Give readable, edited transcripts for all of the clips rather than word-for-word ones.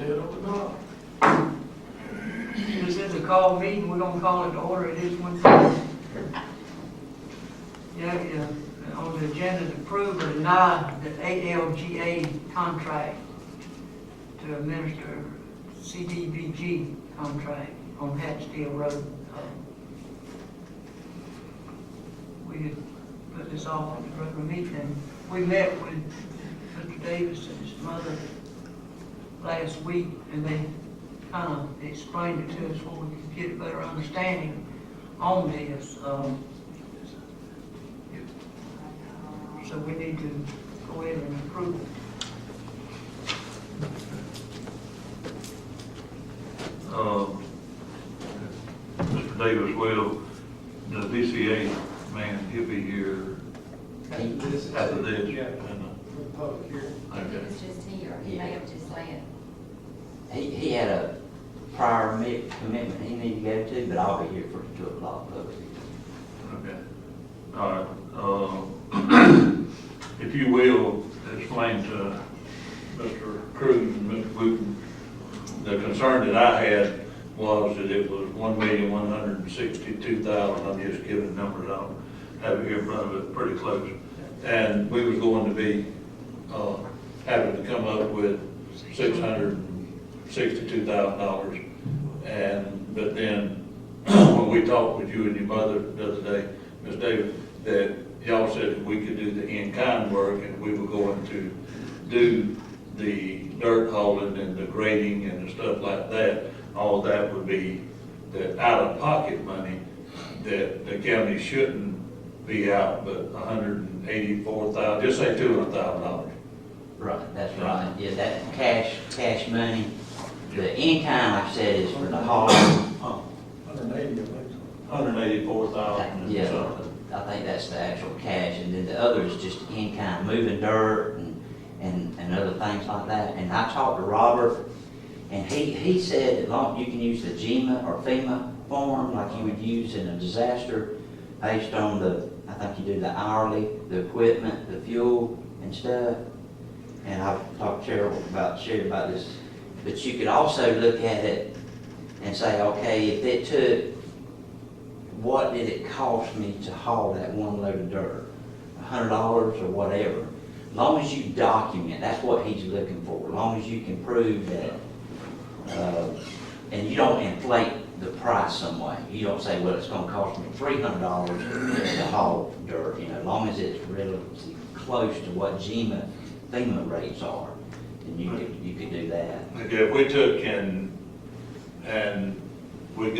dead or not. This is a call meeting, we're gonna call it to order, it is one. Yeah, on the agenda to approve or deny the ALGA contract to administer CDBG contract on Hatfield Road. We had put this off on the regular meeting. We met with Mr. Davis and his mother last week, and they kind of explained it to us so we could get a better understanding on this. So we need to go ahead and approve it. Mr. Davis will, the DCA man, he'll be here after this. Yeah, for the public hearing. Okay. It's just here, he may have just left. He had a prior commitment he needed to go to, but I'll be here for the 2 o'clock public. Okay. All right. If you will, explain to Mr. Cruz and Mr. Wooten, the concern that I had was that it was $1,162,000. I'm just giving numbers out. Have it here in front of it, pretty close. And we was going to be having to come up with $662,000. But then when we talked with you and your mother the other day, Ms. Davis, that y'all said that we could do the in-kind work and we were going to do the dirt hauling and the grading and the stuff like that. All that would be the out-of-pocket money that the county shouldn't be out, but $184,000, just say $200,000. Right, that's right. Yeah, that cash money. The in-kind, like I said, is for the haul. 180, I think. 184,000. Yeah, I think that's the actual cash, and then the other is just in-kind, moving dirt and other things like that. And I talked to Robert, and he said that long you can use the GEMA or FEMA form like you would use in a disaster, based on I think you do the hourly, the equipment, the fuel and stuff. And I've talked to Sherry about this, but you could also look at it and say, okay, if it took, what did it cost me to haul that one load of dirt? $100 or whatever. As long as you document, that's what he's looking for. As long as you can prove that, and you don't inflate the price some way. You don't say, well, it's gonna cost me $300 to haul dirt, as long as it's relatively close to what FEMA rates are, then you could do that. Okay, if we took and we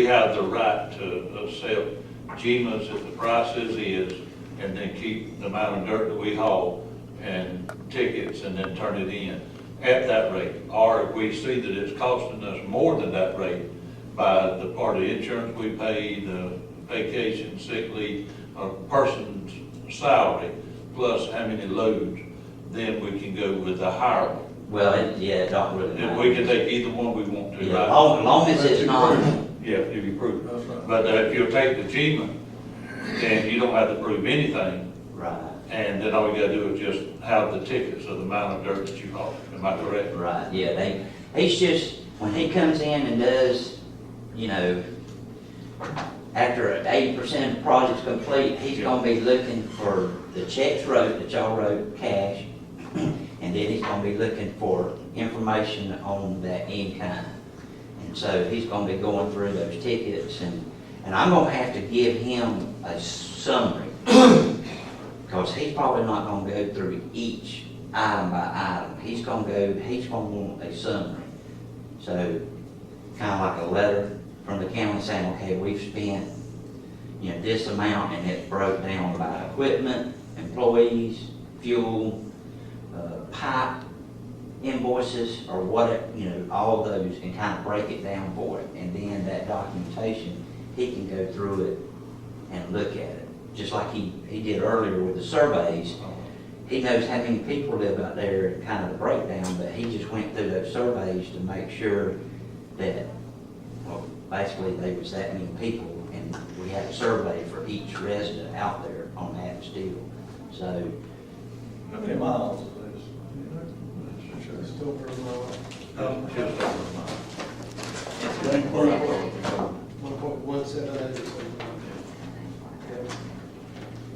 have the right to accept GEMA's at the prices is, and then keep the amount of dirt that we haul and tickets and then turn it in at that rate. Or if we see that it's costing us more than that rate by the part of the insurance we pay, the vacation, sick leave, a person's salary, plus how many loads, then we can go with the higher one. Well, it don't really And matter. we can take either one we want to, Yeah, right? long as it's not, Yeah, if you prove That's it. right. But if you'll take the GEMA, then you don't have to prove anything, right, and then all you gotta do is just have the tickets of the amount of dirt that you haul. Am I correct? right, yeah, he's just, when he comes in and does, after 80% of the project's complete, he's gonna be looking for the checks wrote, that y'all wrote cash, and then he's gonna be looking for information on that in-kind. And so he's gonna be going through those tickets, and I'm gonna have to give him a summary, because he's probably not gonna go through each item by item. He's gonna want a summary. So, kind of like a letter from the county saying, okay, we've spent, this amount, and it's broke down by equipment, employees, fuel, pipe invoices, or what, all those, and kind of break it down for it. And then that documentation, he can go through it and look at it. Just like he did earlier with the surveys. He knows how many people live out there and kind of the breakdown, but he just went through those surveys to make sure that, well, basically there was that many people, and we had a survey for each resident out there on Hatfield. So, How many miles is this? Just over a mile. Just over a mile. 1.178.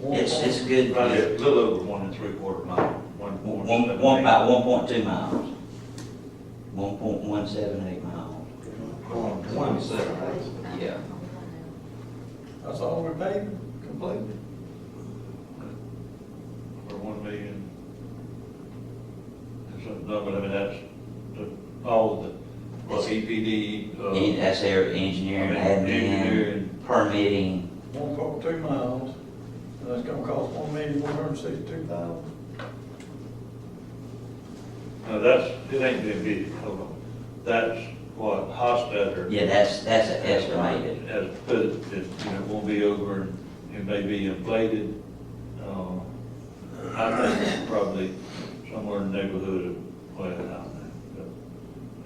It's a good, Right, a little over 1 3/4 mile, 1.78. about 1.2 miles. 1.178 miles. 1.178. Yeah. That's all we're paying completely? For 1 million. That's a number, I mean, that's all the, well, EPD, That's their engineering, engineering. admin, permitting. 1.2 miles, and that's gonna cost $1,162,000. No, that's, it ain't gonna be, hold on, that's what Hofstadter. Yeah, that's estimated. Has put it, it won't be over, and it may be inflated. I think it's probably somewhere in the neighborhood of, well, I don't know, but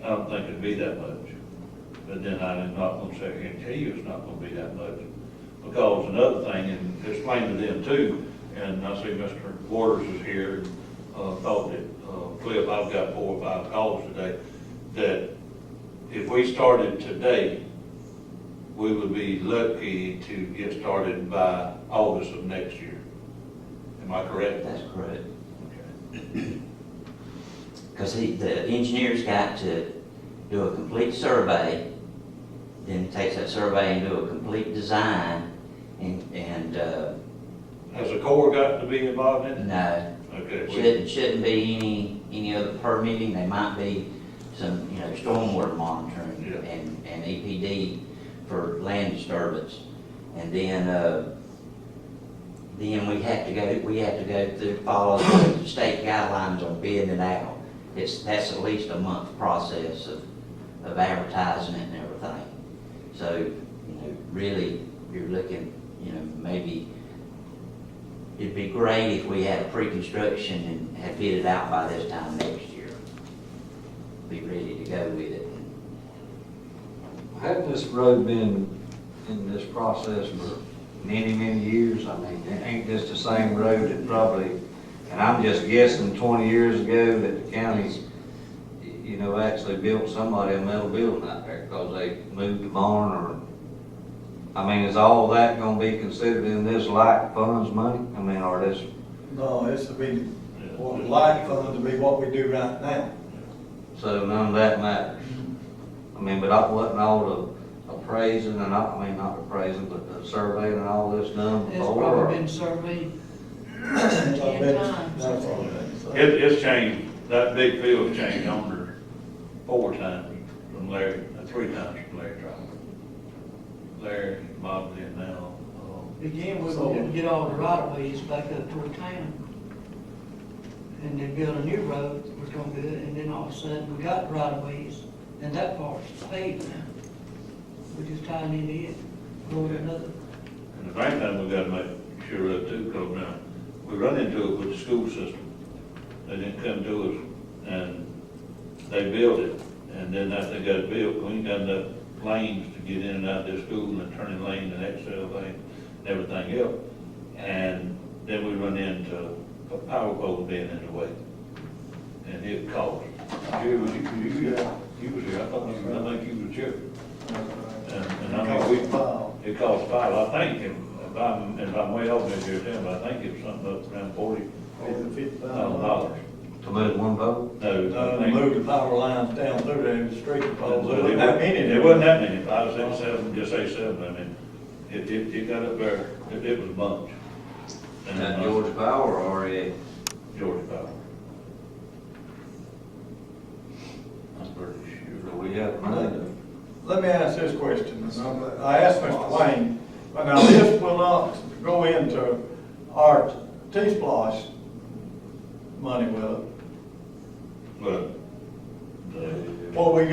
I don't think it'd be that much. But then I'm not gonna say, I can tell you it's not gonna be that much. Because another thing, and explain to them too, and I see Mr. Waters is here, thought that, Cliff, I've got 4 or 5 calls today, that if we started today, we would be lucky to get started by August of next year. Am I correct? That's correct. Okay. Because the engineer's got to do a complete survey, then he takes that survey and do a complete design, and Has the Corps got to be involved in it? no, Okay. shouldn't be any other permitting. There might be some, stormwater monitoring Yeah. and EPD for land disturbance. And then we have to go through, follow the state guidelines on bidding it out. That's at least a month process of advertising it and everything. So, really, you're looking, maybe it'd be great if we had a pre-construction and had bid it out by this time next year. Be ready to go with it. Hadn't this road been in this process for many, many years? I mean, it ain't just the same road that probably, and I'm just guessing 20 years ago that the county, actually built somebody a metal building out there because they moved the barn or, I mean, is all that gonna be considered in this light funds money? I mean, or this, No, this would be, what light funds would be what we do right now. so none of that matters? I mean, but wasn't all the appraising and not appraising, but the surveying and all this done It's before? probably been surveyed 10 times. That's all it is. It's changed, that big field changed owner 4 times from Larry, 3 times from Larry Trout. Larry, Bob's in now. Again, we would get all the right of ways back up toward town. And they built a new road, was gonna do it, and then all of a sudden, we got the right of ways, and that part's paved now. We're just tying into it, going to another. And the main thing we gotta make sure of too, because now, we run into it with the school system. They didn't come to us, and they built it, and then after they got it built, we ain't got enough lanes to get in and out of their school, and turning lane and extra lane, and everything else. And then we run into a power pole being in the way. And it caused, you was here, I thought, I think you was here. And I mean, it cost 5, I think, if I'm way off this here, but I think it was something up around $40,000. To move one vote? No, I They think, moved the power lines down through there in the street poles. There wasn't that many. it wasn't that many, 5, 6, 7, just say 7, I mean, it got up there, it was a bunch. And that Georgia Power or Georgia Power. I'm pretty sure. we have money? Let me ask this question. I asked Mr. Wayne, but now this will not go into our T-Splosh money, will it? But, What we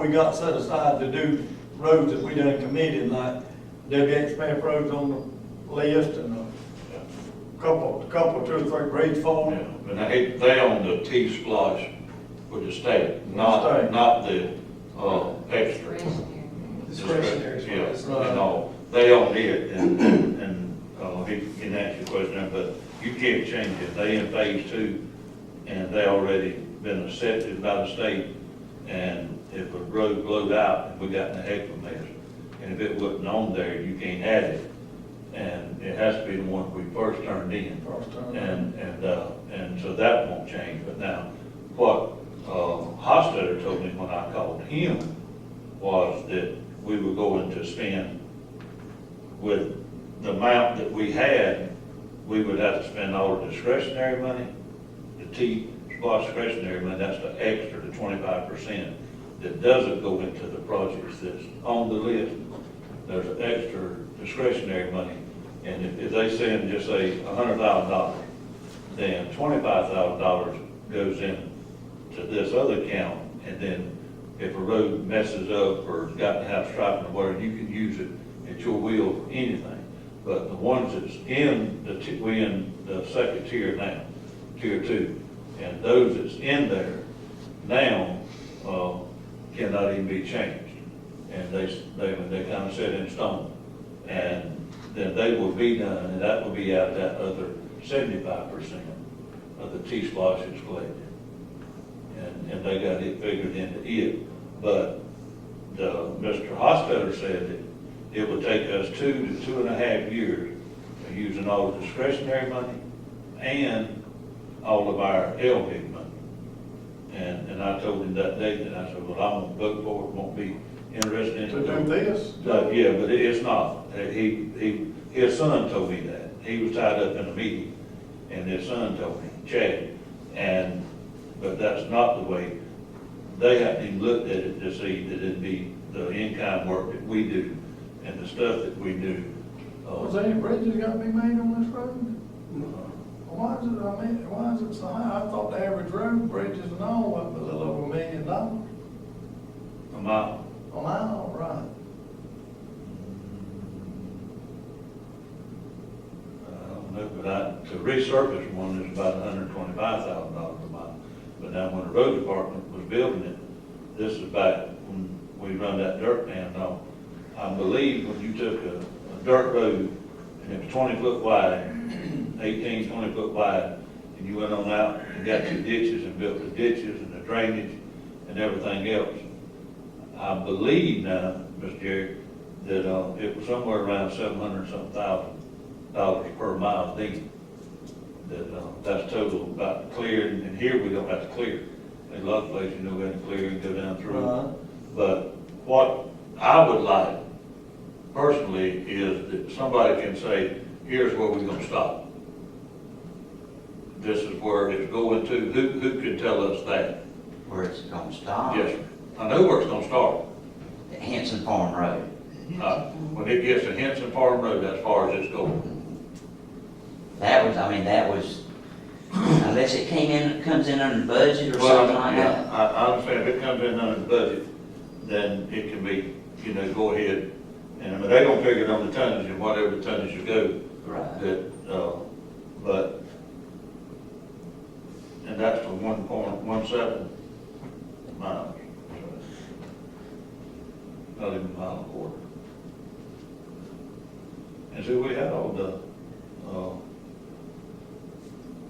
got set aside to do roads that we done committed, like WXPF roads on the list and a couple, 2 or 3 bridge form. yeah, but they own the T-Splosh with the state, not the, extra. Discretionary. Yeah, and all, they own it, and he can answer your question, but you can't change it, they in phase 2, and they already been accepted by the state, and if a road blowed out, and we got in a heck of a mess, and if it wasn't on there, you can't add it, and it has to be the one we first turned in. And so that won't change, but now, what, Hofstadter told me when I called him was that we were going to spend, with the amount that we had, we would have to spend all the discretionary money, the T-SPOS discretionary money, that's the extra, the 25%, that doesn't go into the projects that's on the list. There's an extra discretionary money, and if they send, just say, $100,000, then $25,000 goes in to this other account, and then if a road messes up or got to have striping or whatever, you can use it at your will for anything. But the ones that's in we in the second tier now, tier 2, and those that's in there now, cannot even be changed. And they kind of set in stone. And then they will be done, and that will be out that other 75% of the T-SPOS is collected. And they got it figured into it. But Mr. Hofstadter said that it would take us 2 to 2.5 years of using all the discretionary money and all of our LMIG money. And I told him that day that I said, well, I'm gonna vote for it, won't be interested in To do this? Yeah, but it's not. His son told me that. He was tied up in a meeting, and his son told me, Chad, but that's not the way. They haven't even looked at it to see that it'd be the in-kind work that we do and the stuff that we do. Was there any bridges got to be made on this road? Why is it so high? I thought the average road, bridges and all, was a little over $1 million. A mile. A mile, right. I don't know, but to resurface one is about $125,000 a mile. But now when the road department was building it, this is back when we run that dirt pan. Now, I believe when you took a dirt road and it was 20 foot wide, 18, 20 foot wide, and you went on out and got your ditches and built the ditches and the drainage and everything else. I believe now, Mr. Jerry, that it was somewhere around $700,000 per mile deep. That's total about clear, and here we don't have to clear. In a lot of places, we have to clear and go down through. Right. But what I would like personally is that somebody can say, here's where we're gonna stop. This is where it's going to. Who can tell us that? Where it's gonna stop? Yes, sir. I know where it's gonna start. The Hanson Farm Road. When it gets to Henson Farm Road, as far as it's going. That was, unless it comes in under the budget or something like Yeah, that. I understand if it comes in under the budget, then it can be, go ahead. And I mean, they're gonna figure it on the tonnage and whatever the tonnage you go. Right. But, and that's for 1.17 miles. Not even a mile and a quarter. And so we had all the,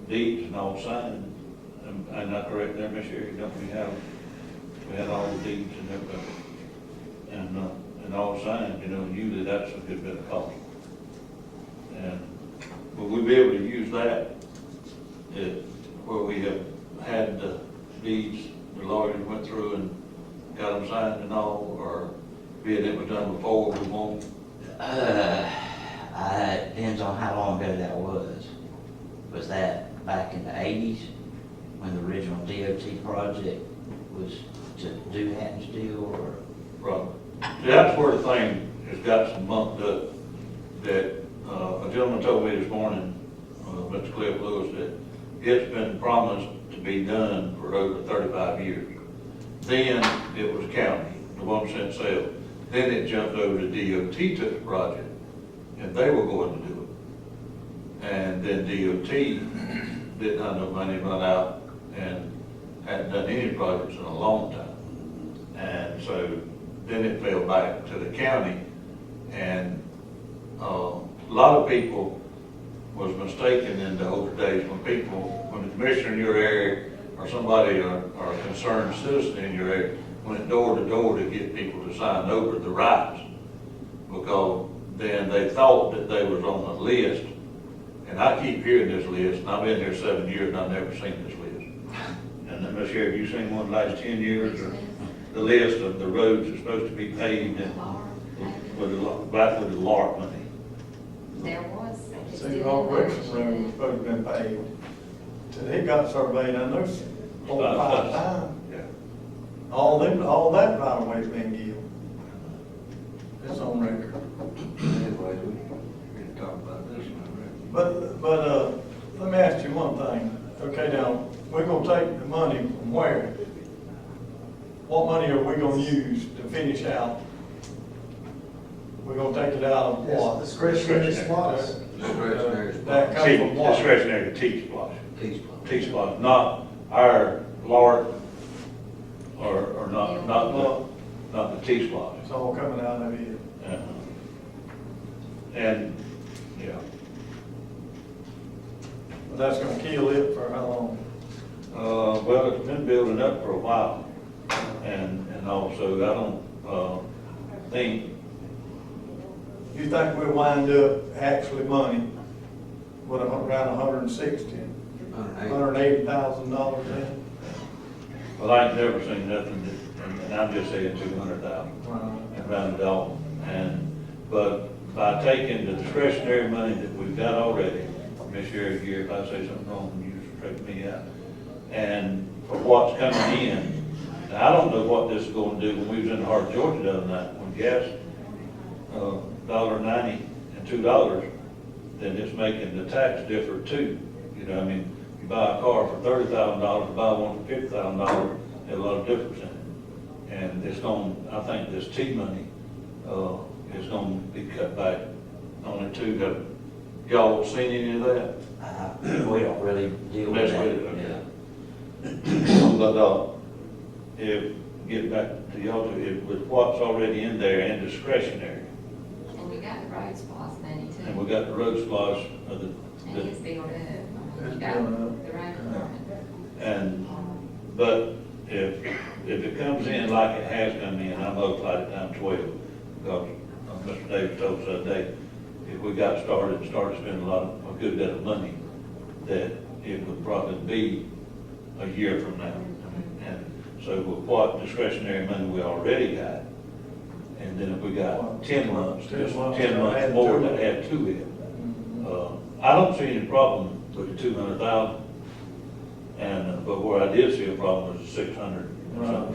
deeds and all signed. Am I correct there, Miss Sherry? Don't we had all the deeds and everything. And all signed, usually that's a good bit of cost. And will we be able to use that where we have had the deeds, the lawyers went through and got them signed and all, or be it was done before, we won't? It depends on how long ago that was. Was that back in the 80s when the original DOT project was to do Hatton's deal, or? Right. See, that's where the thing has got some mucked up, that a gentleman told me this morning, Mr. Cliff Lewis, that it's been promised to be done for over 35 years. Then it was county, the 1% sale. Then it jumped over to DOT took the project, and they were going to do it. And then DOT didn't have no money run out and hadn't done any projects in a long time. And so then it fell back to the county, and a lot of people was mistaken in the older days when the commissioner in your area or somebody, or a concerned citizen in your area, went door to door to get people to sign over the rights. Because then they thought that they was on the list, and I keep hearing this list, and I've been here 7 years and I've never seen this list. And then, Ms. Sheriff, you seen one the last 10 years, or the list of the roads that's supposed to be paved and back with the LARP money? There was. it's See, still all in there. Richardson Road was supposed to have been paved. Till he got surveyed, I know, 4 or 5 times. Yeah. All that right of way's been given. It's on record. Anyway, we can talk about this one. But, let me ask you one thing. Okay, now, we're gonna take the money from where? What money are we gonna use to finish out? We're gonna take it out of Yes, what? discretionary spots. Discretionary That spot. comes from what? Discretionary T-splosh. T-spot. T-splosh, not our LARP, or not the T-splosh. It's all coming out of it. And, yeah, But that's gonna kill it for how long? well, it's been building up for a while. And also, I don't, think, You think we'll wind up actually money with around $160,000, $180,000 in? well, I ain't never seen nothing that, and I'm just saying 200,000. And round it off. But by taking the discretionary money that we've got already, Ms. Sherry, here, if I say something wrong, you straighten me out. And for what's coming in, now, I don't know what this is gonna do when we was in the heart of Georgia the other night, when gas, $1.90 and $2, then it's making the tax differ too. You know, I mean, you buy a car for $30,000, buy one for $50,000, there's a lot of difference in it. And it's gonna, I think this T money, is gonna be cut back on it too. Have y'all seen any of that? We don't really deal with That's that. good, But, if, get back to y'all, if, with what's already in there and discretionary, And we got the road spots money too. and we got the road splash of And it's built up. It's You got built the up. road department. but if it comes in like it has come in, I multiplied it times 12, because Mr. Davis told us the other day, if we got started spending a good bit of money, that it would probably be a year from now. And so with what discretionary money we already got, and then if we got 10 months, just 10 months more to add to it, I don't see any problem with the 200,000. And, but where I did see a problem was the 600 or something.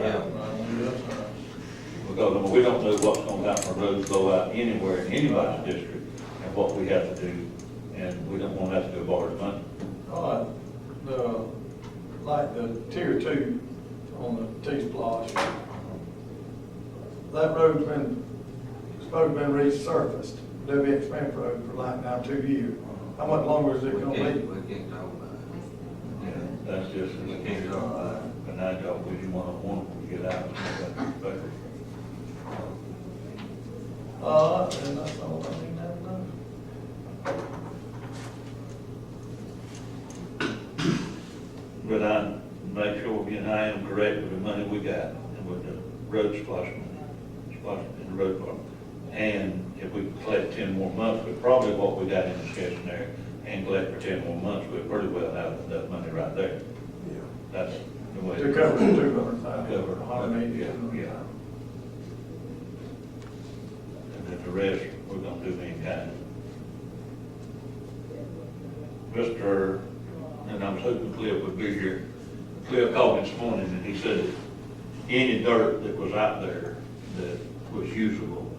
Because, I mean, we don't know what's gonna happen if roads blow out anywhere in anybody's district, and what we have to do, and we don't wanna have to go borrow money. All right, like the tier 2 on the T-Splosh, that road's supposed to been resurfaced, W. Smith Road, for like now 2 years. How much longer is it gonna We be? can't talk about it. Yeah, that's just, We can't talk about it. and I don't, we didn't wanna get out. But, And that's all I need to know. but I make sure, you know, I am correct with the money we got, and with the road splash money, splash in the road department. And if we collect 10 more months, but probably what we got in discretionary, and collect for 10 more months, we'll pretty well have that money right there. That's the way. To cover the 200,000. Cover, 180. yeah. And then the rest, we're gonna do in kind. And I was hoping Cliff would be here. Cliff called this morning and he said any dirt that was out there that was usable,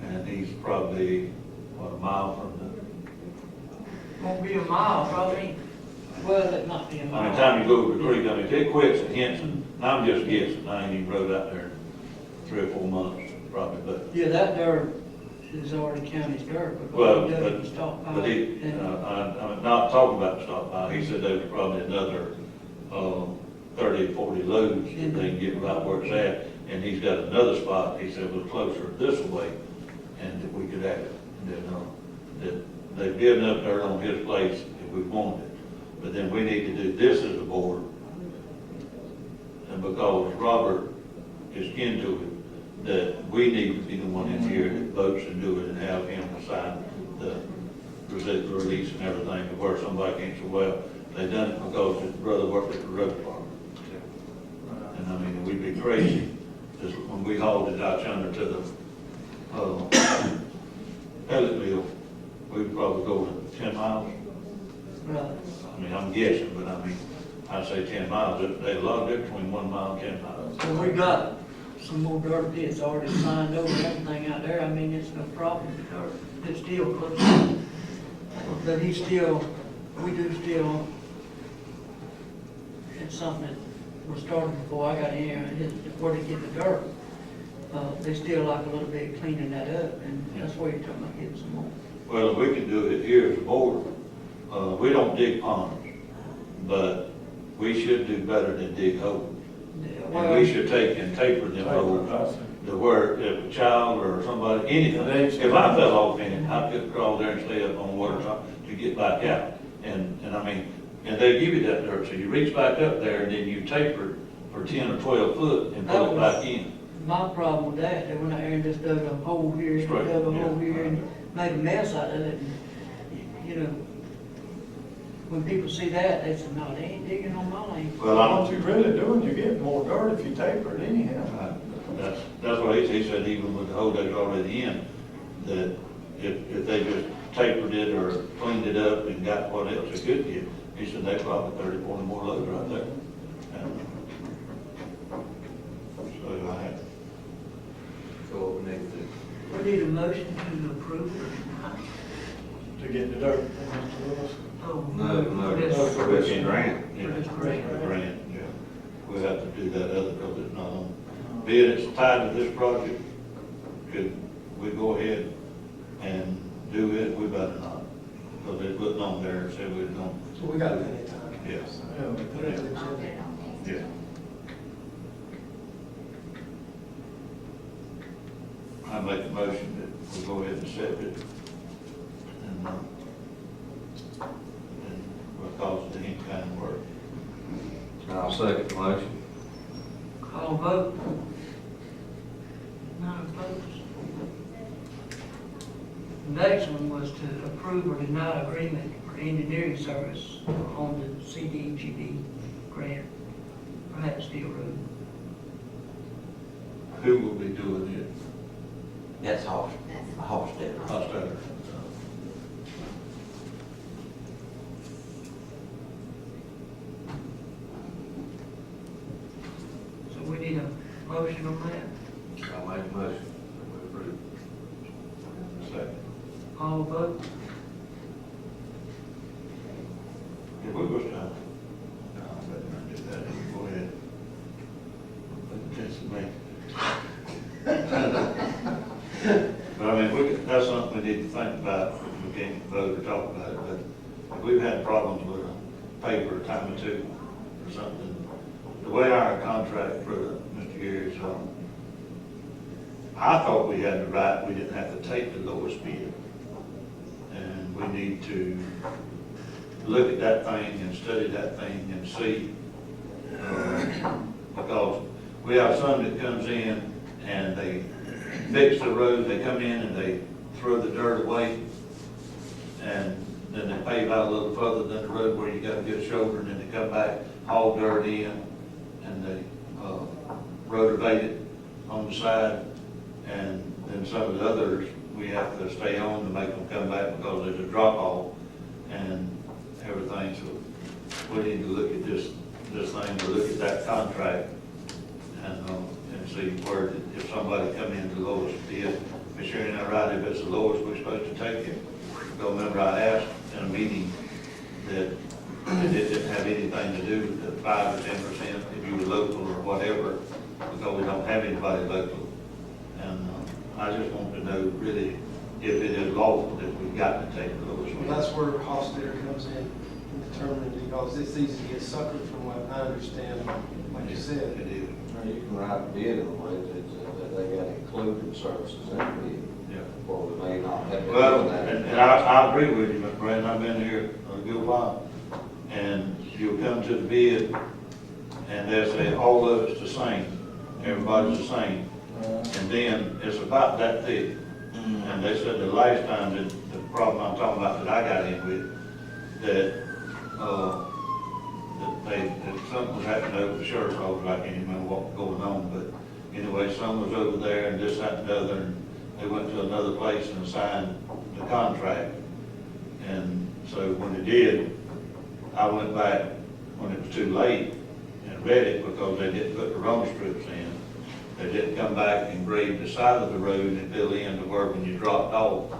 and he's probably, what, a mile from Won't be a mile, probably. Well, it might be a the, mile. by the time you go over the creek, I mean, if it quits at Henson, and I'm just guessing, I ain't even rode out there in 3 or 4 months, probably, but Yeah, that dirt is already county's dirt, Well, because but, it doesn't stop by. but he, I'm not talking about the stockpile, he said there was probably another, 30, 40 loads that they can get right where it's at, and he's got another spot, he said was closer this way, and that we could add it. And then, that they've given up dirt on his place if we wanted it, but then we need to do this as a board, and because Robert is into it, that we need to be the one in here that votes and do it and have him sign the release and everything, to where somebody can't say, well, they done it because his brother worked at the road department. And I mean, we'd be crazy, just when we hauled it out yonder to the, pellet mill, we'd probably go 10 miles. Right. I mean, I'm guessing, but I mean, I'd say 10 miles, there's a lot of difference between 1 mile and 10 miles. So we got some more dirt pits already signed over and everything out there, I mean, it's no problem, the dirt, it's still close. But he still, we do still, it's something that was started before I got in here, and where they get the dirt. They still like a little bit cleaning that up, and that's where you're talking about getting some more. Well, if we can do it here as a board, we don't dig ponds, but we should do better than dig holes. And we should take and taper them holes to where if a child or somebody, anything, if I fell off in it, I could crawl there and stay up on water top to get back out. And I mean, and they give you that dirt, so you reach back up there and then you taper for 10 or 12 foot and pull it back in. My problem with that, they went out there and just dug a hole here, and Straight, dug a yeah. hole here, and made a mess out of it. And, you know, when people see that, they say, no, they ain't digging on my lane. Well, What you really doing, you get more dirt if you taper it anyhow. That's what he said, even with the hole that's already in, that if they just tapered it or cleaned it up and got what else they could get, he said they probably 30, 40 more loads right there. And so I had, So we need to, We need a motion to approve it or not. To get the dirt, Mr. Lewis. Oh, no, this- for this grant. yeah, For this grant. the grant, yeah. We'll have to do that other, because it's not on. Being it's tied to this project, could we go ahead and do it? We better not. Because they put it on there and said we don't, So we got plenty of time. yes. Yeah, we Put it on the I'll put agenda. it on next. Yeah. I make a motion that we go ahead and set it. And we'll cause it any kind of work. I'll second the motion. Call vote. None opposed. The next one was to approve or deny agreement for engineering service on the CDGD grant for Hatfield Road. Who will be doing it? That's Hofstadter. Hofstadter. So we need a motion on that. I'll make a motion. We approve. Second. All vote. If we was to, no, I better not do that, you go ahead. That's me. But I mean, that's something we need to think about, we can't vote or talk about it, but if we've had problems with a paper a time or two or something, the way our contract for Mr. Gary's, I thought we had the right, we didn't have to take the lowest bid. And we need to look at that thing and study that thing and see, because we have some that comes in and they fix the road, they come in and they throw the dirt away, and then they pave out a little further than the road where you got a good shoulder, and then they come back, haul dirt in, and they rotovate it on the side, and then some of the others, we have to stay on to make them come back because there's a drop off and everything, so we need to look at this thing, to look at that contract and see where, if somebody come in the lowest bid, be sure you're not right, if it's the lowest, we're supposed to take it. Because remember, I asked in a meeting that it didn't have anything to do with the 5 or 10%, if you were local or whatever, because we don't have anybody local. And I just want to know really if it is lawful that we've got to take the lowest Well, bid. that's where Hofstadter comes in and determining, because it's easy to get suckered from what I understand, like you said. It is, You can write a bid in a way that they got included services in the bid, yeah. or we may not have. to Well, do that. and I agree with you, Brandon, I've been here a good while, and you'll come to the bid, and they say all of it's the same, everybody's the same. And then it's about that thick. And they said the last time, that the problem I'm talking about that I got in with, that that something was happening over the sheriff's office, I can't even remember what was going on, but anyway, some was over there and this, that, and the other, and they went to another place and signed the contract. And so when they did, I went back when it was too late and read it because they didn't put the road strips in. They didn't come back and grade the side of the road and fill in to where when you dropped off,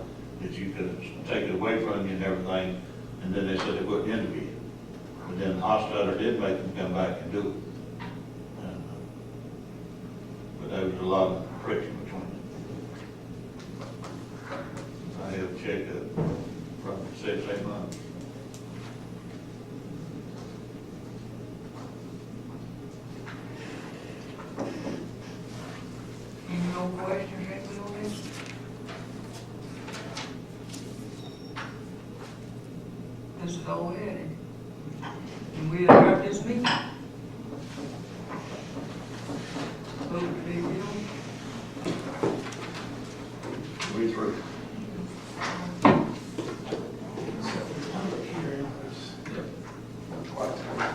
that you could take it away from you and everything. And then they said they wouldn't interview. But then Hostetler did make them come back and do it. And, but there was a lot of friction between them. I have checked it from 6-8 months. Any more questions, Rick, on this? Let's go ahead and we adjourn this meeting. Vote to be real. We through.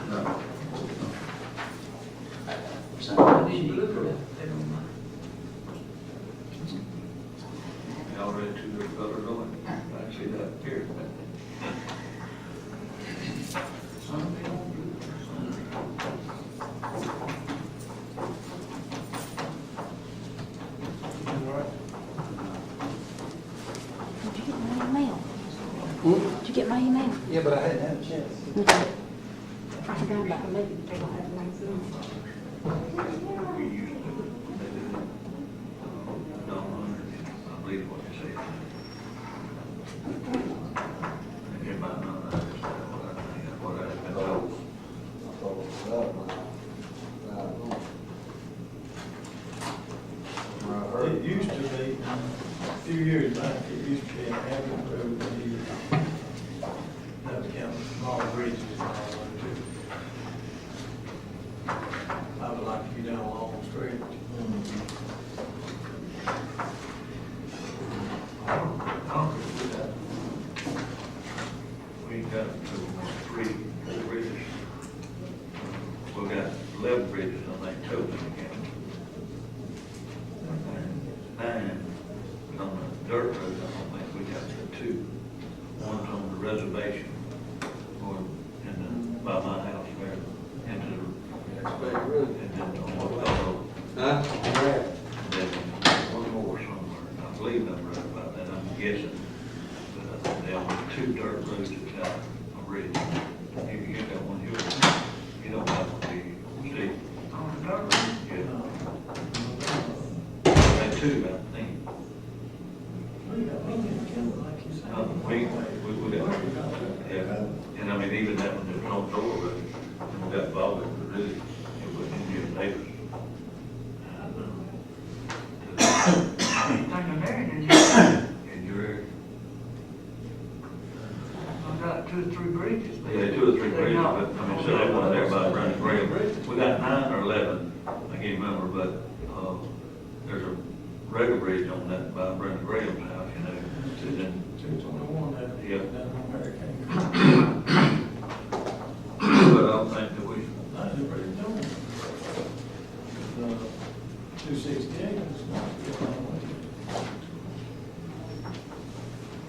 No. So, These blue, they don't mind. Y'all ready to color going? I see that here. Some they don't do, some they don't. Did you get my email? Did you get my email? Yeah, but I hadn't had a chance. Okay. I forgot about the lady. They don't have my Zoom. We used to, they did it, I believe what you said. It might not understand what I have been told. It used to be, a few years back, it used to be an average road that you, that was counting small bridges and all that too. I would like to be down a long stretch. We got three bridges. We got 11 bridges, I think, total in the county. 9, but on the dirt road, I don't think we got the 2. One's on the reservation, or by my house there, into the, and then on what road. And then one more somewhere, I believe I'm right about that, I'm guessing. But I think they only 2 dirt roads that got a bridge. You got one here, you don't have to be, see, On the dirt road. yeah. They 2, I think. We got one in Kendall, like you said. We got, yeah, and I mean, even that one that's on Door Road, and we got Bobby, but really, it was Indian neighbors. Think of that, and In your area. I've got 2 or 3 bridges. but Yeah, 2 or 3 they're bridges, not- but, I mean, so they want everybody running rail. We got 9 or 11, I can't remember, but, there's a regular bridge on that by Brenda Graham's house, you know, and then 221, that, Yeah. that American. but I don't think that we, I never really know. 268 is not good.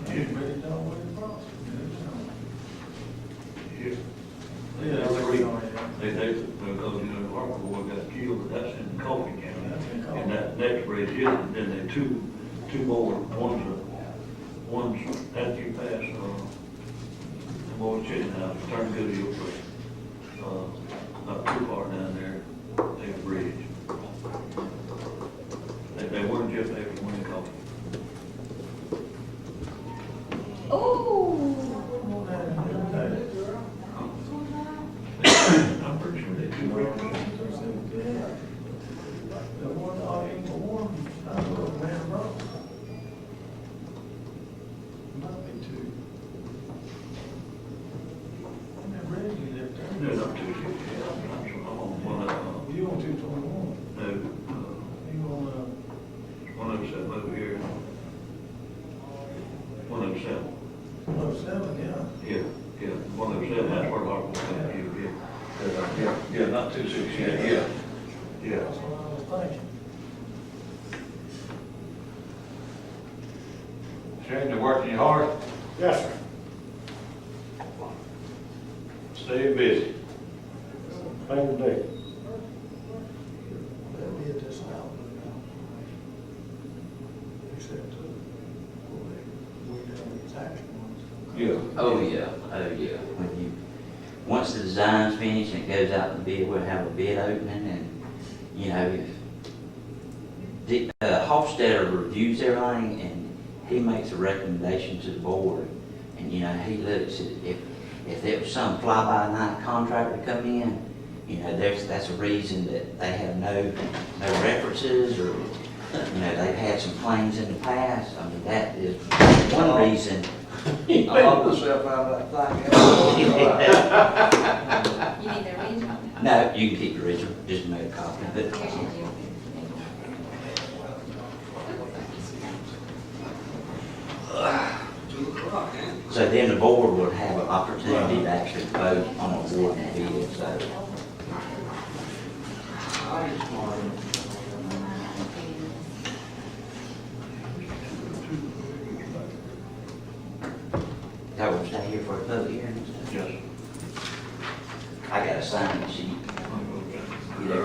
I didn't really know where it was. yeah, Yeah, that's where we are, yeah. they, because, you know, Harper, we got killed, but that's in Coffee County. That's in Coffee. And that next bridge is, and then they two more, one's after you pass, the boy chicken house, turn good to your place. Not too far down there, they have a bridge. They weren't just there for one coffee. I'm pretty sure they do bridges. The one, I don't know, man, bro. Might be 2. And that bridge you lived there. There's up to 60, I'm on one 7, yeah. Yeah, one of them said that's where Hartwell comes, yeah, not 268, yeah. That's what I was thinking. Shane, you working hard, Yes, sir. staying busy. Same day. They'll be at this house. Except, we done the tax ones. Yeah. Oh, yeah, When once the design's finished and it goes out to bid, we'll have a bid opening and, you know, if Hofstadter reviews everything and he makes a recommendation to the board. And, you know, he looks at, if there was some fly-by-night contractor come in, you know, that's a reason that they have no references or, you know, they've had some claims in the past. I mean, that is one reason. I locked myself out of that thing. You need the original? No, you can keep the original, just make a copy of it. Here's your deal. So then the board would have an opportunity to actually vote on awarding the bid, so. That will stay here for a public hearing. Yes. I got a sign sheet. You there?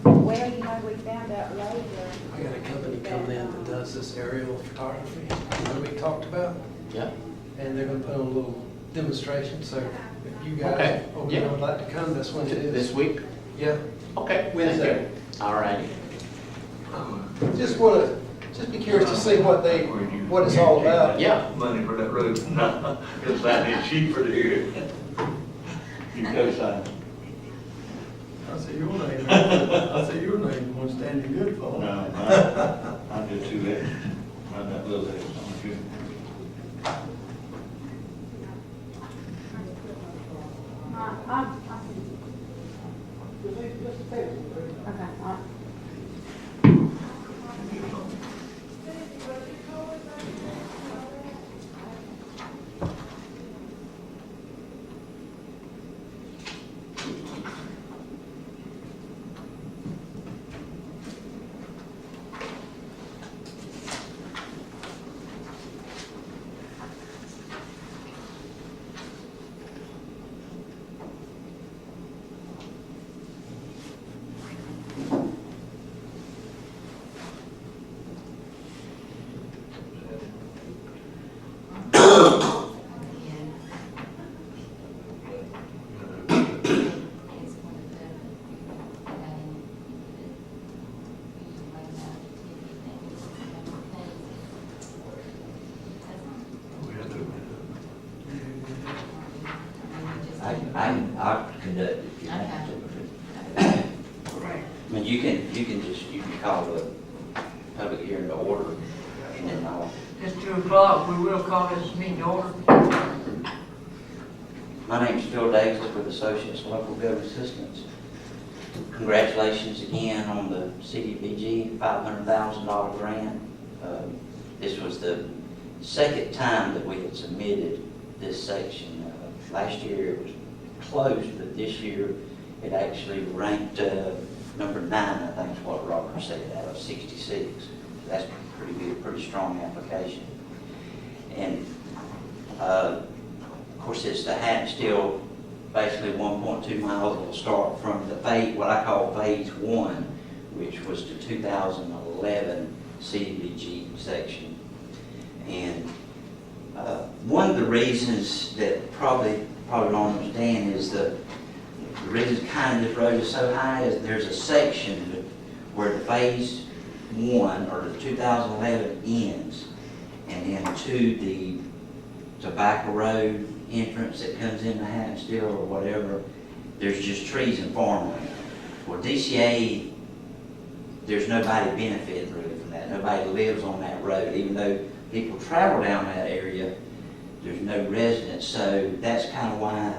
Well, you know, we found out later. I got a company coming in that does this aerial photography that we talked about, Yeah. and they're gonna put on a little demonstration, so if you guys Okay, over yeah. there would like to come, that's when it is. This week? Yeah, Okay. Wednesday. All righty. Just be curious to see what it's all about. Yeah. Money for that road, because that ain't cheap for the year. You co-sign. I see your name, I see your name, one standing good for. No, I'm just too late, I'm that little late, I'm good. I'll conduct it if you have to. I mean, you can call the public hearing to order, and then I'll. It's 2 o'clock, we will call this meeting to order. My name is Phil Davis with Associates Local Government Assistance. Congratulations again on the CDBG $500,000 grant. This was the second time that we had submitted this section. Last year it was close, but this year it actually ranked number 9, I think is what Robert said, out of 66. So that's pretty good, pretty strong application. And of course, it's the hat still basically 1.2 miles. It'll start from the phase, what I call phase 1, which was the 2011 CDBG section. And one of the reasons that probably don't understand is the reason kind of this road is so high is there's a section where the phase 1 or the 2011 ends, and then to the Tobacco Road entrance that comes into Hatfield or whatever, there's just trees and farmland. Well, DCA, there's nobody benefiting really from that. Nobody lives on that road, even though people travel down that area. there's no residents, so that's kind of why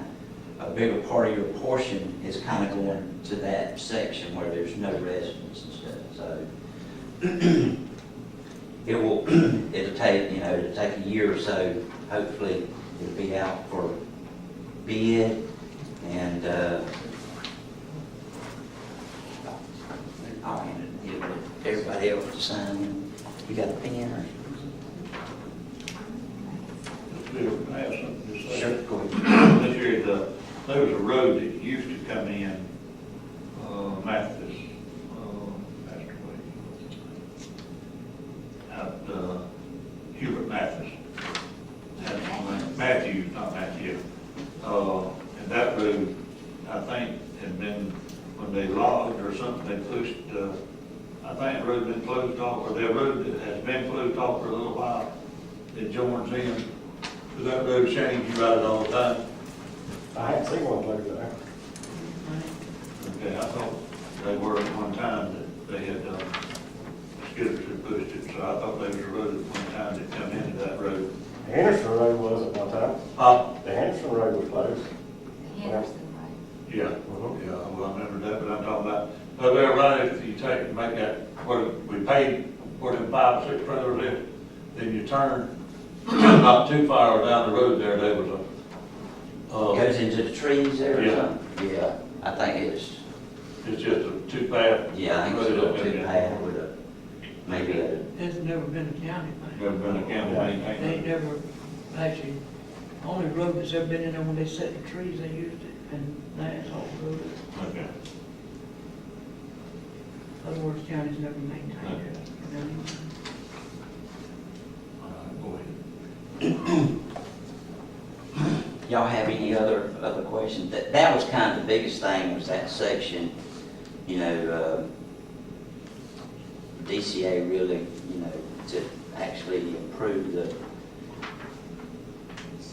a bigger part of your portion is kind of going to that section where there's no residents and stuff, so. It'll take, it'll take a year or so, hopefully it'll be out for bid, and, I'll hand it to everybody else to sign. You got a pen or? Bill, can I have something to say? Sure, go ahead. This year, there was a road that used to come in, Mathis, passed away. Out, Hubert Mathis. Matthews, not Matthew. And that road, I think, had been, when they logged or something, they pushed, I think the road had been closed off, or their road that has been closed off for a little while. It joins in. Does that road change? You ride it all the time? I haven't seen one like that. Okay, I thought they were at one time that they had, skidders had pushed it, so I thought there was a road at one time that come into that road. The Henderson Road was at one time. The Henderson Road was closed. Henderson Road. Yeah, Mhm. yeah, well, I remember that, but I'm talking about, over there, right, if you take, make that, where we paid, where them 5 or 6 trailers in, then you turn, not too far down the road there was a, Goes into the trees there or Yeah. something? Yeah, I think it's, it's just a 2-path. yeah, I think it's a road little up in too there. bad with maybe a, There's never been a county thing. Never been a county They maintained. ain't never, actually, only road that's ever been in there when they set the trees, they used it, and now it's all road. Okay. Other words, county's never maintained it. All right, go ahead. y'all have any other questions? That was kind of the biggest thing, was that section, DCA really, to actually improve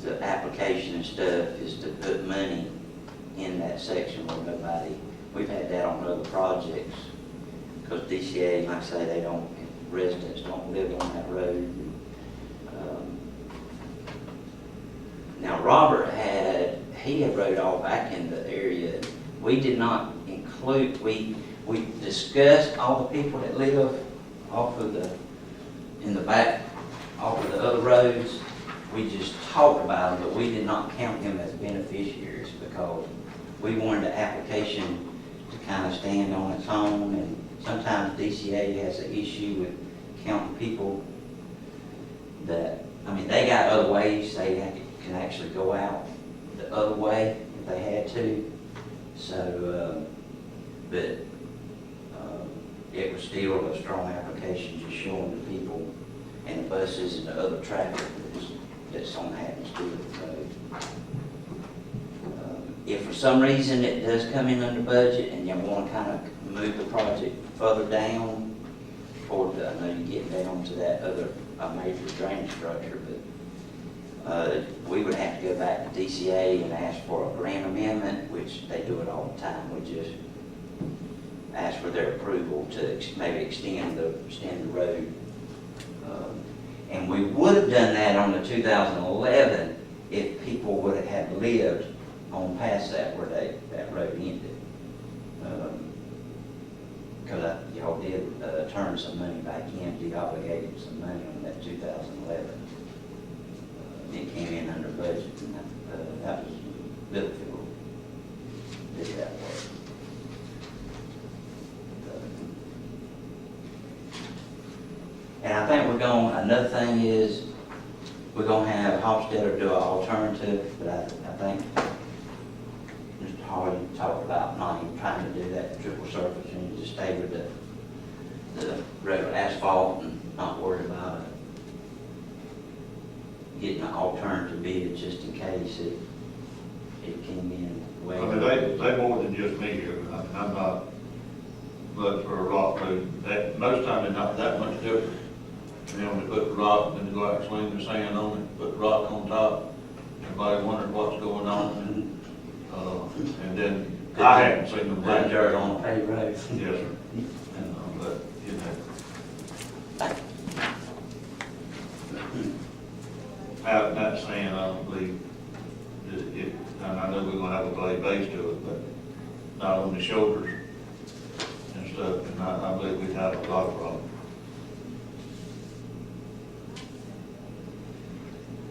the application and stuff, is to put money in that section where nobody, we've had that on other projects, because DCA, like I say, residents don't live on that road. Now, Robert he had rode all back in the area. We did not include, we discussed all the people that live in the back, off of the other roads. We just talked about them, but we did not count them as beneficiaries, because we wanted the application to kind of stand on its own, and sometimes DCA has an issue with counting people that, they got other ways, can actually go out the other way if they had to. So, it was still a strong application, just showing the people and the buses and the other traffic that's on Happens to the road. If for some reason it does come in under budget and you want to kind of move the project further down toward I know you get down to that other major drainage structure, but we would have to go back to DCA and ask for a grant amendment, which they do it all the time. We just ask for their approval to maybe extend the road. And we would have done that on the 2011 if people would have lived on past that where that road ended. Because y'all did turn some money back in, de-obligated some money on that 2011. It came in under budget, and that was Littlefield did that work. And I think another thing is, we're going to have Hofstadter do an alternative, but I think Mr. Hardy talked about not even trying to do that triple surface, and just stay with the regular asphalt and not worry about it. Getting an alternative bid just in case it came in way. They more than just me here. I'm not much for a rock road. Most times they're not that much different. They put the rock, and then go out and swing the sand on it, put the rock on top. Everybody wondering what's going on. And then I haven't seen them. Put dirt on a paved road. Yes, sir. But, out that sand, I don't believe, and I know we're gonna have a clay base to it, but not on the shoulders and stuff, and I believe we'd have a lot of problems.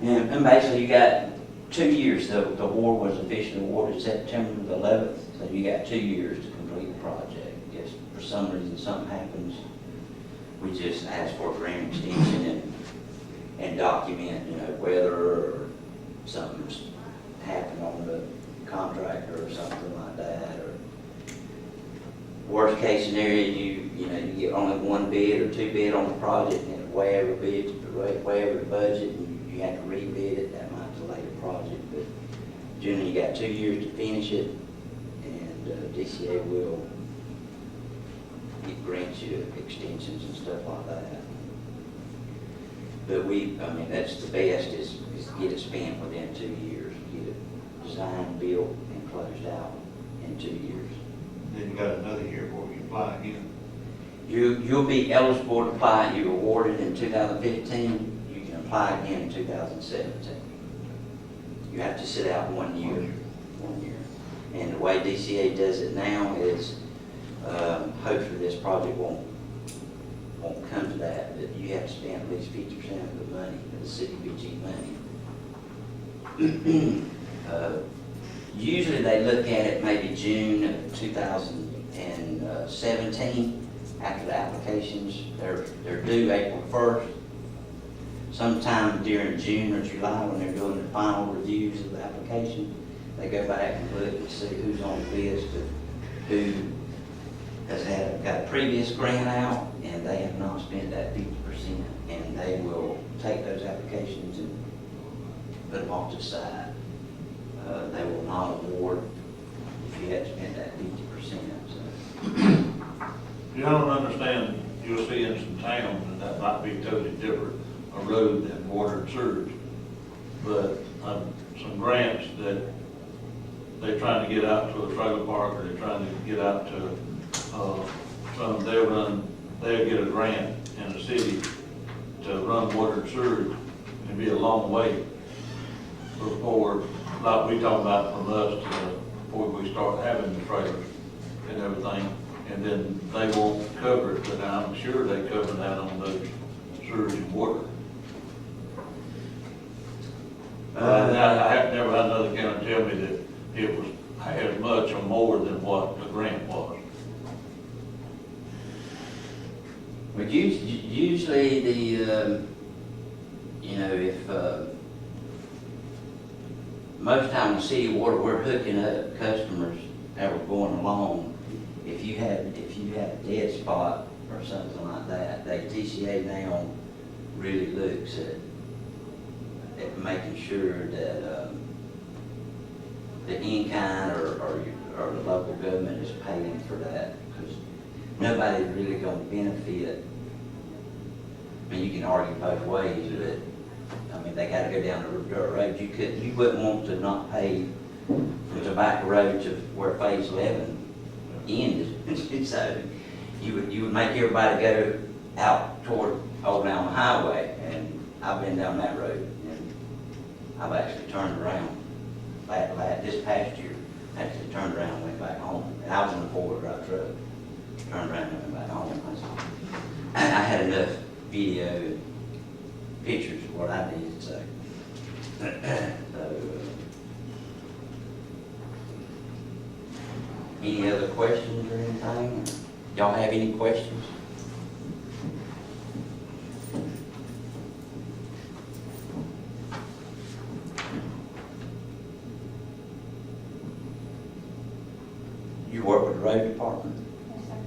And basically, you got 2 years. The award was officially awarded September the 11th, so you got 2 years to complete the project. If for some reason something happens, we just ask for a grant extension and document, whether or something's happened on the contractor or something like that, or worst case scenario, you get only 1 bid or 2 bid on the project, and way over the budget, and you have to rebid it, that might delay the project, but generally you got 2 years to finish it, and DCA will grant you extensions and stuff like that. But that's the best is get it spent within 2 years, get it designed, built, and closed out in 2 years. Then you got another year before you apply again. You'll be eligible to apply. You were awarded in 2015. You can apply again in 2017. You have to sit out 1 year. 1 year. And the way DCA does it now is, hopefully this project won't come to that, but you have to spend at least 50% of the money, the CDBG money. Usually they look at it maybe June of 2017, after the applications, they're due April 1st. Sometime during June or July, when they're doing the final reviews of the application, they go back and look and see who's on the list of who has got a previous grant out, and they have not spent that 50%, and they will take those applications and put them off to the side. They will not award if you had spent that 50%. So. You don't understand, you'll see in some towns, and that might be totally different, a road than water and sewage. But some grants that they're trying to get out to a trailer park, or they're trying to get out to they'll get a grant in the city to run water and sewage, and it'd be a long way before, like we talking about from us to before we start having the trailers and everything, and then they won't cover it, but I'm sure they cover that on those sewage and water. I have never had another county tell me that it was as much or more than what the grant was. But usually if most time with city water, we're hooking up customers that were going along. If you had a dead spot or something like that, DCA now really looks at making sure that the in-kind or the local government is paying for that, because nobody's really going to benefit. I mean, you can argue both ways, but they got to go down the dirt road. You wouldn't want to not pay the tobacco road to where phase 11 ended. So you would make everybody go out toward Old Alma Highway, and I've been down that road, and I've actually turned around. This past year, actually turned around and went back home. And I was in a 4-wheel drive truck. Turned around and went back home. I had enough video and pictures of what I did, so. Any other questions or anything? Y'all have any questions? You work with the road department? Yes, sir.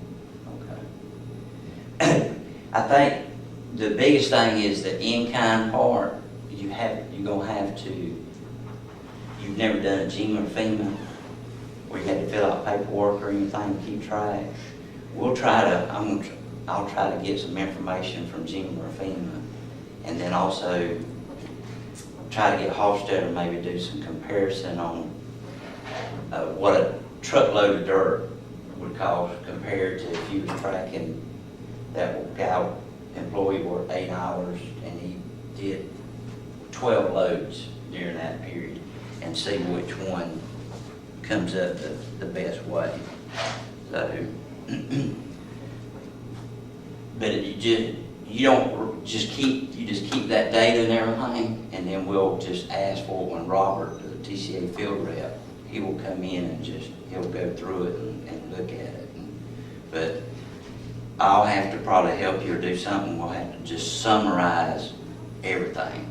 Okay. I think the biggest thing is the in-kind part. You're gonna have to, you've never done a GEMA or FEMA where you had to fill out paperwork or anything to keep track. I'll try to get some information from GEMA or FEMA, and then also try to get Hofstadter maybe do some comparison on what a truckload of dirt would cost compared to if you was tracking that guy employee worked 8 hours and he did 12 loads during that period and see which one comes up the best way. So, but you don't just keep that data and everything, and then we'll just ask for it when Robert, the TCA field rep, he will come in and he'll go through it and look at it. But I'll have to probably help you or do something. We'll have to just summarize everything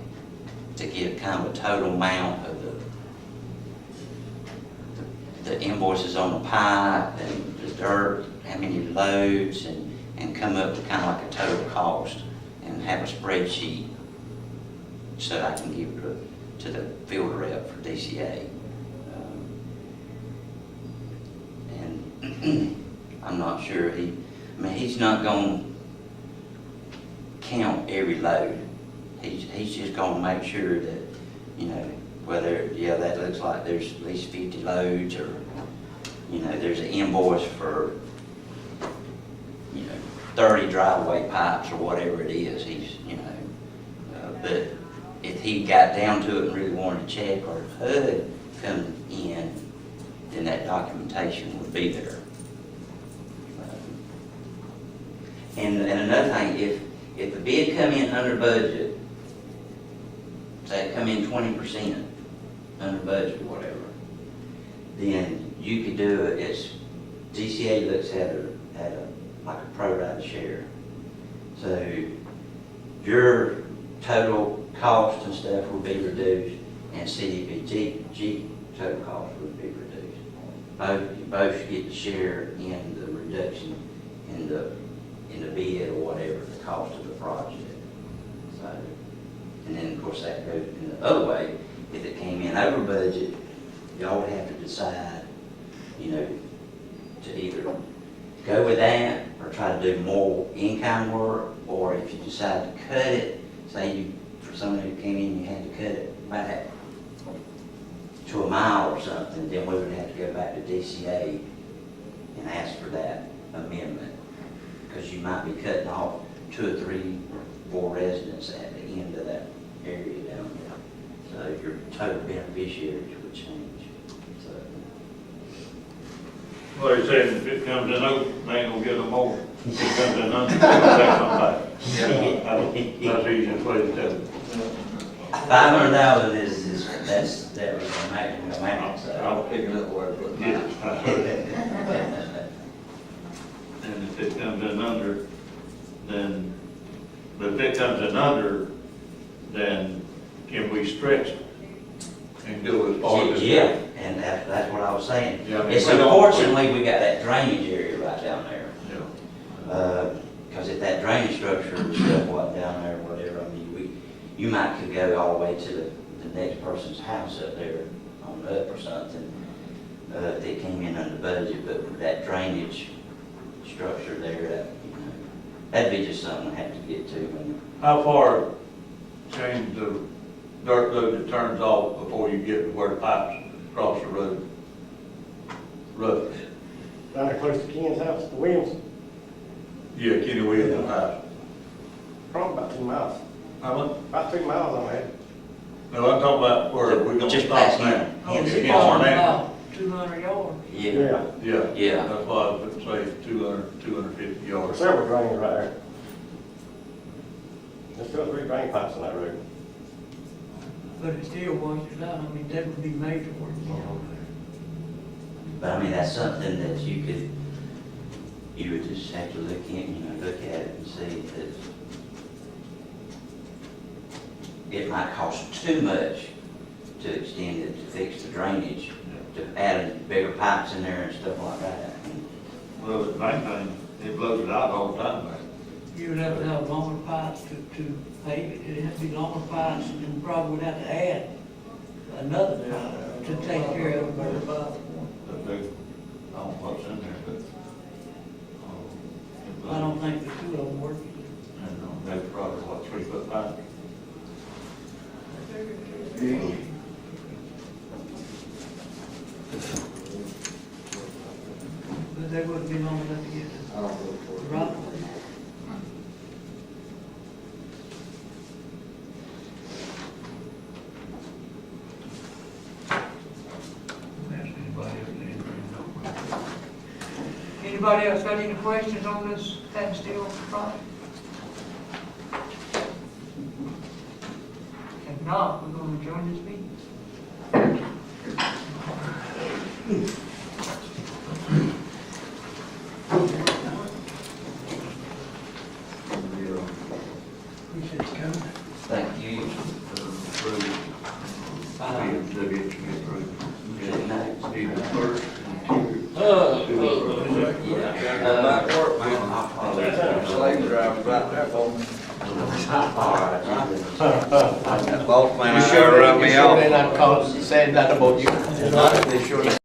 to get kind of a total amount of the invoices on the pipe and the dirt, how many loads, and come up with kind of like a total cost and have a spreadsheet so I can give it to the field rep for DCA. And I'm not sure he's not going to count every load. He's just going to make sure that, you know, whether, yeah, that looks like there's at least 50 loads, or, you know, there's an invoice for, you know, 30 driveway pipes or whatever it is. He's, you know, but if he got down to it and really wanted to check, or if HUD come in, then that documentation would be there. And another thing, if the bid come in under budget, say it come in 20% under budget or whatever, then you could do it, it's, DCA looks at like a pro rata share. So your total cost and stuff will be reduced, and CDBG total cost would be reduced. You both should get to share in the reduction in the bid or whatever, the cost of the project. So, and then of course that goes in the other way. If it came in over budget, y'all would have to decide, you know, to either go with that or try to do more in-kind work, or if you decide to cut it, say for someone who came in, you had to cut it back to a mile or something, then we would have to go back to DCA and ask for that amendment, because you might be cutting off 2 or 3 or 4 residents at the end of that area down there. So your total beneficiaries would change. So, Well, he's saying if it comes in over, they ain't gonna get no more. If it comes in under, they'll come back. That's the easiest way to tell it. 500,000 that was the maximum amount, so. I'm picking up where it's Yeah, that's right. And if it comes in under, then, but if it comes in under, then can we stretch it and go as far as? Yeah, and that's what I was saying. Yeah, I mean, It's we don't- unfortunately, we got that drainage area right down there. Yeah. Because if that drainage structure and stuff wasn't down there, or whatever, I mean, you might could go all the way to the next person's house up there on up or something. If it came in under budget, but with that drainage structure there, you know, that'd be just something we have to get to when. How far change the dirt road that turns off before you get to where the pipes cross the road? Roughly. Down there close to Ken's house, the Williams, Yeah, Kenny Williams' house. probably about 2 miles. How much? About 3 miles on that. No, I'm talking about where we're gonna Just stop past now. him. Oh, Hence you're the farm. talking about 200 yards. Yeah, Yeah. Yeah. That's why I would say 250 yards. Several drains right there. There's 2 or 3 drain pipes on that road. But it still washes out. I mean, that would be major work. but I mean, that's something that you would just have to look at it and see that it might cost too much to extend it, to fix the drainage, to add bigger pipes in there and stuff like that. Well, the main thing, it blows it out all the time, man. You would have to have longer pipes to pave it. It'd have to be longer pipes, and then probably would have to add another pipe to take care of it. But they, I don't know what's in there, but. I don't think the 2 of them work. And they're probably, what, 3 foot pipe? But they wouldn't be long enough to get I don't vote for the it. right one. Anybody else got any questions on this standstill project? If not, we're gonna adjourn this meeting. Appreciate you coming. Thank you. Slave drivers right there, folks. Both man, You sure they not saying that about you?